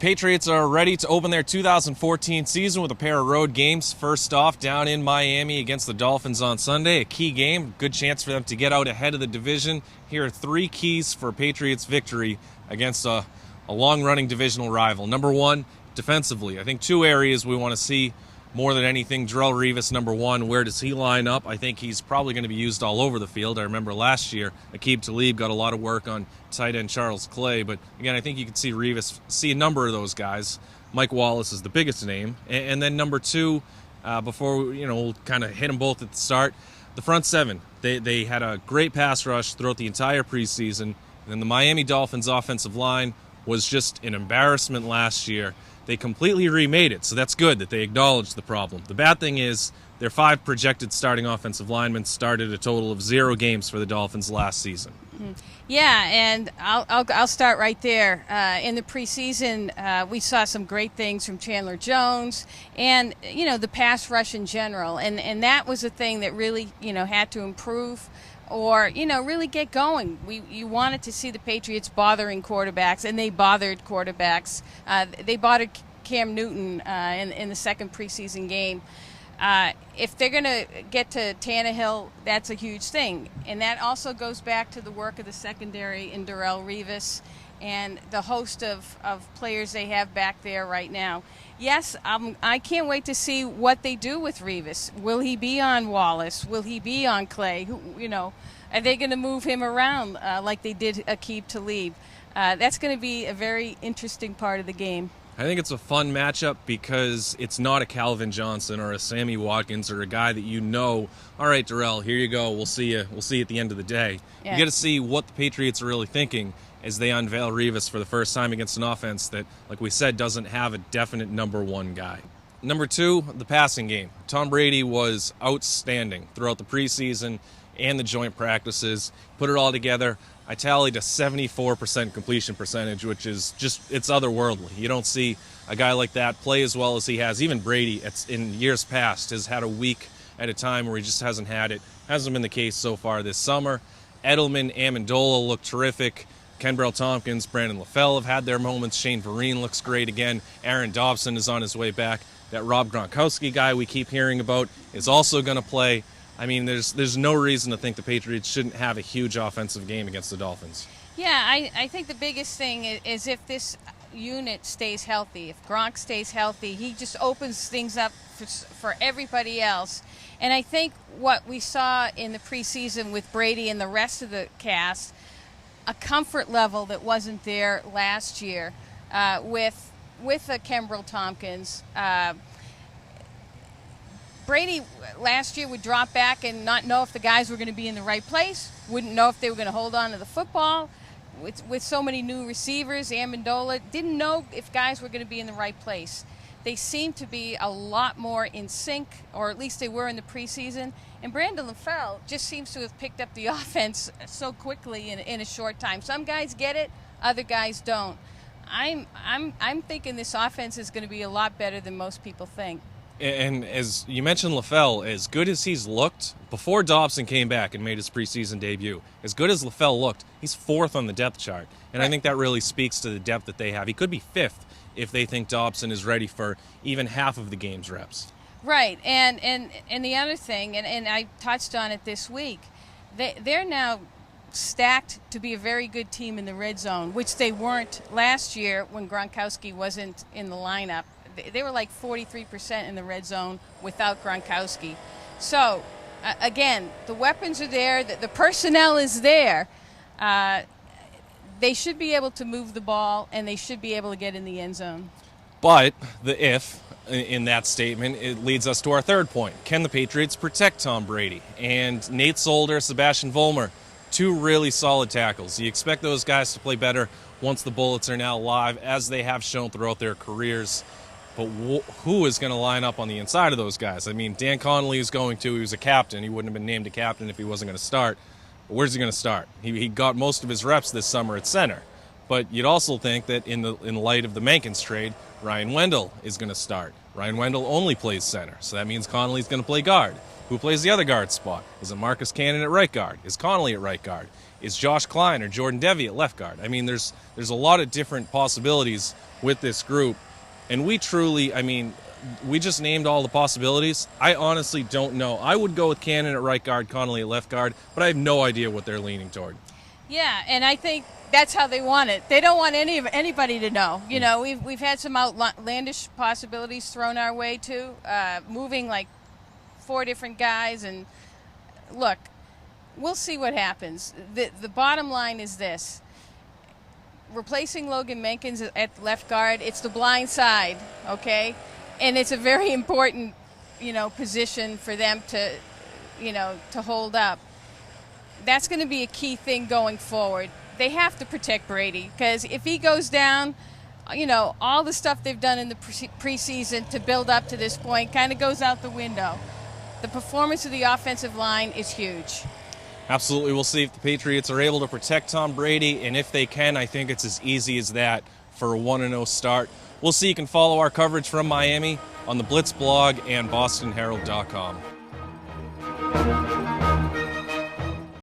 Patriots are ready to open their 2014 season with a pair of road games. First off, down in Miami against the Dolphins on Sunday, a key game, good chance for them to get out ahead of the division. Here are three keys for Patriots' victory against a long-running divisional rival. Number one, defensively. I think two areas we want to see more than anything. Darrelle Revis, number one, where does he line up? I think he's probably going to be used all over the field. I remember last year, Aqib Talib got a lot of work on tight end Charles Clay, but again, I think you can see Revis, see a number of those guys. Mike Wallace is the biggest name. And then number two, before we'll kind of hit them both at the start, the front seven. They had a great pass rush throughout the entire preseason, and the Miami Dolphins offensive line was just an embarrassment last year. They completely remade it, so that's good that they acknowledged the problem. The bad thing is their five projected starting offensive linemen started a total of 0 games for the Dolphins last season. Yeah, and I'll start right there. In the preseason, we saw some great things from Chandler Jones and, the pass rush in general. And that was a thing that really, had to improve or, really get going. You wanted to see the Patriots bothering quarterbacks, and they bothered quarterbacks. They bothered Cam Newton in the second preseason game. If they're going to get to Tannehill, that's a huge thing. And that also goes back to the work of the secondary in Darrelle Revis and the host of players they have back there right now. Yes, I can't wait to see what they do with Revis. Will he be on Wallace? Will he be on Clay? Are they going to move him around like they did Aqib Talib? That's going to be a very interesting part of the game. I think it's a fun matchup because it's not a Calvin Johnson or a Sammy Watkins or a guy that all right, Darrell, here you go. We'll see you. We'll see you at the end of the day. Yeah. You get to see what the Patriots are really thinking as they unveil Revis for the first time against an offense that, like we said, doesn't have a definite number one guy. Number two, the passing game. Tom Brady was outstanding throughout the preseason and the joint practices. Put it all together, I tallied a 74% completion percentage, which is it's otherworldly. You don't see a guy like that play as well as he has. Even Brady, in years past, has had a week at a time where he just hasn't had it. Hasn't been the case so far this summer. Edelman, Amendola look terrific. Kenbrell Tompkins, Brandon LaFell have had their moments. Shane Vereen looks great again. Aaron Dobson is on his way back. That Rob Gronkowski guy we keep hearing about is also going to play. I mean, there's no reason to think the Patriots shouldn't have a huge offensive game against the Dolphins. Yeah, I think the biggest thing is if this unit stays healthy. If Gronk stays healthy, he just opens things up for everybody else. And I think what we saw in the preseason with Brady and the rest of the cast, a comfort level that wasn't there last year with Kenbrell Tompkins. Brady last year would drop back and not know if the guys were going to be in the right place, wouldn't know if they were going to hold on to the football. With so many new receivers, Amendola didn't know if guys were going to be in the right place. They seem to be a lot more in sync, or at least they were in the preseason. And Brandon LaFell just seems to have picked up the offense so quickly in a short time. Some guys get it, other guys don't. I'm thinking this offense is going to be a lot better than most people think. And as you mentioned, LaFell, as good as he's looked, before Dobson came back and made his preseason debut, as good as LaFell looked, he's 4th on the depth chart. And right. I think that really speaks to the depth that they have. He could be 5th if they think Dobson is ready for even half of the game's reps. Right. And the other thing, and I touched on it this week, they're now stacked to be a very good team in the red zone, which they weren't last year when Gronkowski wasn't in the lineup. They were like 43% in the red zone without Gronkowski. So, again, the weapons are there. The personnel is there. They should be able to move the ball, and they should be able to get in the end zone. But the if in that statement, it leads us to our third point. Can the Patriots protect Tom Brady? And Nate Solder, Sebastian Vollmer, 2 really solid tackles. You expect those guys to play better once the Bullets are now live, as they have shown throughout their careers. But who is going to line up on the inside of those guys? I mean, Dan Connolly is going to. He was a captain. He wouldn't have been named a captain if he wasn't going to start. But where's he going to start? He got most of his reps this summer at center. But you'd also think that in light of the Mankins trade, Ryan Wendell is going to start. Ryan Wendell only plays center, so that means Connolly's going to play guard. Who plays the other guard spot? Is it Marcus Cannon at right guard? Is Connolly at right guard? Is Josh Klein or Jordan Devy at left guard? I mean, there's a lot of different possibilities with this group, and we truly, I mean, we just named all the possibilities. I honestly don't know. I would go with Cannon at right guard, Connolly at left guard, but I have no idea what they're leaning toward. Yeah, and I think that's how they want it. They don't want anybody to know. You know, we've had some outlandish possibilities thrown our way too, moving like 4 different guys, and look, we'll see what happens. The bottom line is this. Replacing Logan Menkins at left guard, it's the blind side, okay? And it's a very important, position for them to, to hold up. That's going to be a key thing going forward. They have to protect Brady, because if he goes down, all the stuff they've done in the preseason to build up to this point kind of goes out the window. The performance of the offensive line is huge. Absolutely. We'll see if the Patriots are able to protect Tom Brady, and if they can, I think it's as easy as that for a 1-0 start. We'll see. You can follow our coverage from Miami on the Blitz blog and BostonHerald.com.